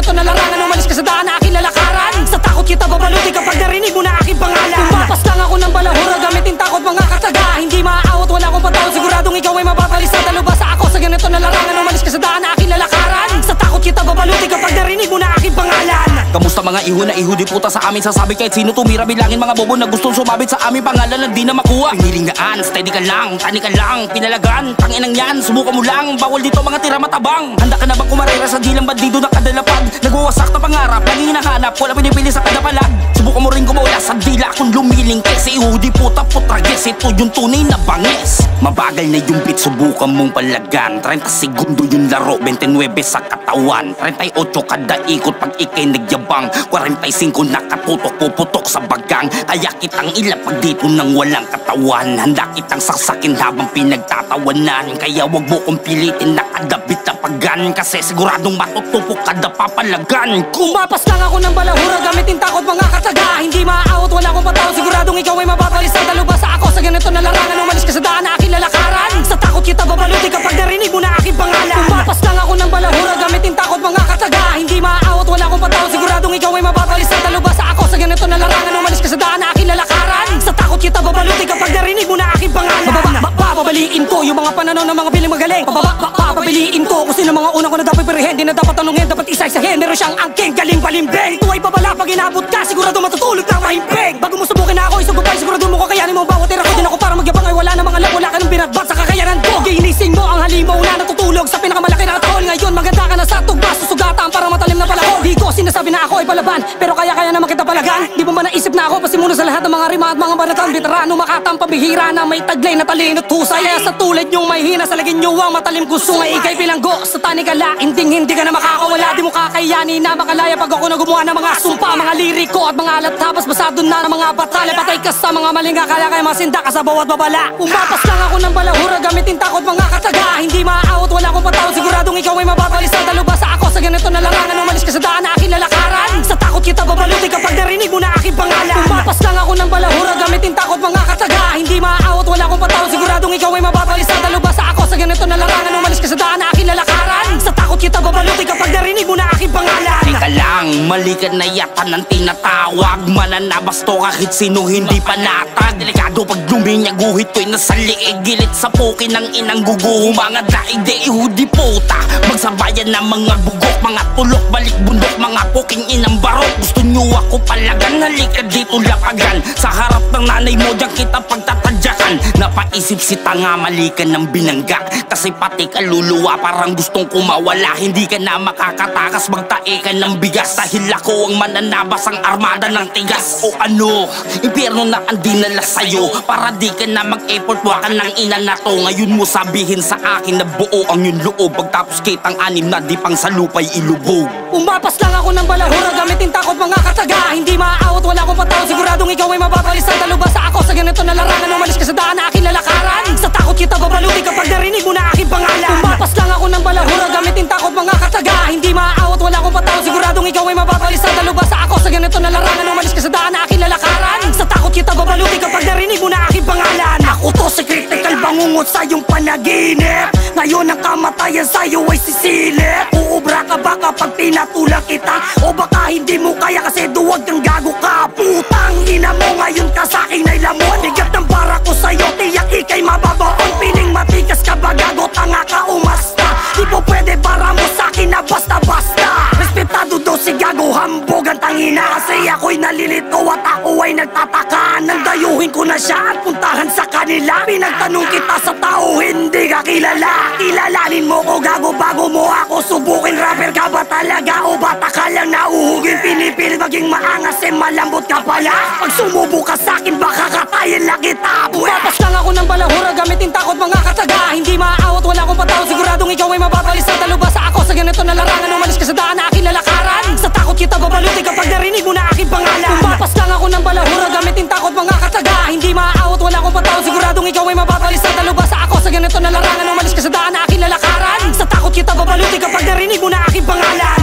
ganito na larangan, umalis ka sa daan na aking lalakaran. Sa takot kita babaluti kapag narinig mo na aking pangalan. Umapas lang ako ng balahura, gamitin takot mga kataga. Hindi maaawat, wala akong patao, siguradong ikaw ay mapapalis. Talubasa ako sa ganito na larangan, umalis ka sa daan na aking lalakaran. Sa takot kita babaluti kapag narinig mo na aking pangalan. Kamusta mga iho na iho, di puta sa amin sasabi kahit sino tumira. Bilangin mga bobo na gustong sumabit sa aming pangalan na di na makuha. Pinilingaan, steady ka lang, tani ka lang, pinalagan, tanginang yan, subukan mo lang. Bawal dito mga tira matabang. Handa ka na bang kumarera sa dilang bandido na kadalapag? Nagwawasak na pangarap, laging hinahanap, wala pinipili sa kadapalag. Subukan mo rin kumula sa dila kung lumiling. Kasi iho di puta putrages, ito yung tunay na bangis. Mabagal na yung beat, subukan mong palagan. 30 segundo yung laro, 29 sa katawan. 38 kada ikot pag ikay nagyabang. 45 nakatutok, puputok sa bagang. Kaya kitang ilapag dito nang walang katawan. Handa kitang saksakin habang pinagtatawanan. Kaya wag mo kong pilitin nakadabit na pagan. Kasi siguradong matutupok kada papalagan. Kumapas lang ako ng balahura, gamitin takot mga kataga. Hindi maaawat, wala akong patao, siguradong ikaw ay mapapalis. Talubasa ako sa ganito na larangan, umalis ka sa daan na aking lalakaran. Sa takot kita babaluti kapag narinig mo na aking pangalan. Kumapas lang ako ng balahura, gamitin takot mga kataga. Hindi maaawat, wala akong patao, siguradong ikaw ay mapapalis. Talubasa ako sa ganito na larangan, umalis ka sa daan na aking lalakaran. Sa takot kita babaluti kapag narinig mo na aking pangalan. Babaliin ko yung mga pananaw ng mga piling magaling. Babaliin ko kung sino mga unang ko na dapat pirihin. Di na dapat tanungin, dapat isa-isahin. Meron siyang angking galing balimbing. Ito ay babala pag inabot ka, sigurado matutulog na mahimping. Bago mo subukin na ako, isugupay, sigurado mo kakayanin mo. Bawat tira ko din ako para magyabang ay wala na mga alam. Wala ka ng binatbat sa kakayanan ko. Ginising mo ang halimaw na natutulog sa pinakamalaki na tahol. Ngayon maganda ka na sa tugba, susugatan para matalim na palako. Di ko sinasabi na ako ay palaban, pero kaya naman kita palagan. Di mo ba naisip na ako pasimuno sa lahat ng mga rima at mga banatan? Veterano, makatang pambihira na may taglay na talino tusay. Kaya sa tulad nyong may hina sa lagin nyo ang matalim gusto nga ikay bilanggo. Sa tanikala, hindi ka na makakawala. Di mo kakayanin na makalaya pag ako na gumawa ng mga sumpa. Mga liriko at mga alat tapos basado na ng mga batale. Patay ka sa mga malinga, kaya masinda ka sa bawat babala. Umapas lang ako ng balahura, gamitin takot mga kataga. Hindi maaawat, wala akong patao, siguradong ikaw ay mapapalis. Talubasa ako sa ganito na larangan, umalis ka sa daan na aking lalakaran. Sa takot kita babaluti kapag narinig mo na aking pangalan. Umapas lang ako ng balahura, gamitin takot mga kataga. Hindi maaawat, wala akong patao, siguradong ikaw ay mapapalis. Talubasa ako sa ganito na larangan, umalis ka sa daan na aking lalakaran. Sa takot kita babaluti kapag narinig mo na aking pangalan. Teka lang, mali ka na yata ng tinatawag. Mananabas to kahit sino hindi panatag. Delikado pag luminyag guhit ko'y nasa liig. Gilit sa pukin ng inang guguho. Mga daig ihudi puta, magsabayan ng mga bugok. Mga tulok, balik bundok, mga puking inang barok. Gusto nyo ako palagan, halika dito lapagan. Sa harap ng nanay mo, diyan kita pagtatadyakan. Napaisip si tanga, mali ka ng binangga. Kasi pati kaluluwa parang gustong kumawala. Hindi ka na makakatakas, magtae ka ng bigas. Dahil ako ang mananabas, ang armada ng tigas. O ano, impyerno na ang dinala sa'yo. Para di ka na mag-effort, wakan ng ina na to. Ngayon mo sabihin sa akin na buo ang yung loob. Pagtapos kitang anim na di pang sa lupay ilubog. Umapas lang ako ng balahura, gamitin takot mga kataga. Hindi maaawat, wala akong patao, siguradong ikaw ay mapapalis. Talubasa ako sa ganito na larangan, umalis ka sa daan na aking lalakaran. Sa takot kita babaluti kapag narinig mo na aking pangalan. Umapas lang ako ng balahura, gamitin takot mga kataga. Hindi maaawat, wala akong patao, siguradong ikaw ay mapapalis. Talubasa ako sa ganito na larangan, umalis ka sa daan na aking lalakaran. Sa takot kita babaluti kapag narinig mo na aking pangalan. Ako to si critical, bangungot sa iyong panaginip. Ngayon ang kamatayan sa'yo ay sisilip. Uubra ka ba kapag pinatulak kita? O baka hindi mo kaya kasi duwag kang gago ka. Putang ina mo, ngayon ka sa'kin ay lamon. Bigat ng bara ko sa'yo, tiyak ikay mababaon. Piling matigas ka ba gago, tanga ka umasta. Di po pwede para mo sa'kin na basta-basta. Respetado daw si gago, hambog ang tangina. Kasi ako'y nalilito at ako ay nagtataka. Nang dayuhin ko na siya at puntahan sa kanila. Pinagtanong kita sa tao, hindi ka kilala. Kilalanin mo ko gago bago mo ako subukin. Rapper ka ba talaga o bata ka lang nauhugin? Pinipilit maging maangas eh malambot ka pala. Pag sumubo ka sa'kin baka katayin lang kita. Umapas lang ako ng balahura, gamitin takot mga kataga. Hindi maaawat, wala akong patao, siguradong ikaw ay mapapalis. Talubasa ako sa ganito na larangan, umalis ka sa daan na aking lalakaran. Sa takot kita babaluti kapag narinig mo na aking pangalan. Umapas lang ako ng balahura, gamitin takot mga kataga. Hindi maaawat, wala akong patao, siguradong ikaw ay mapapalis. Talubasa ako sa ganito na larangan, umalis ka sa daan na aking lalakaran. Sa takot kita babaluti kapag narinig mo na aking pangalan.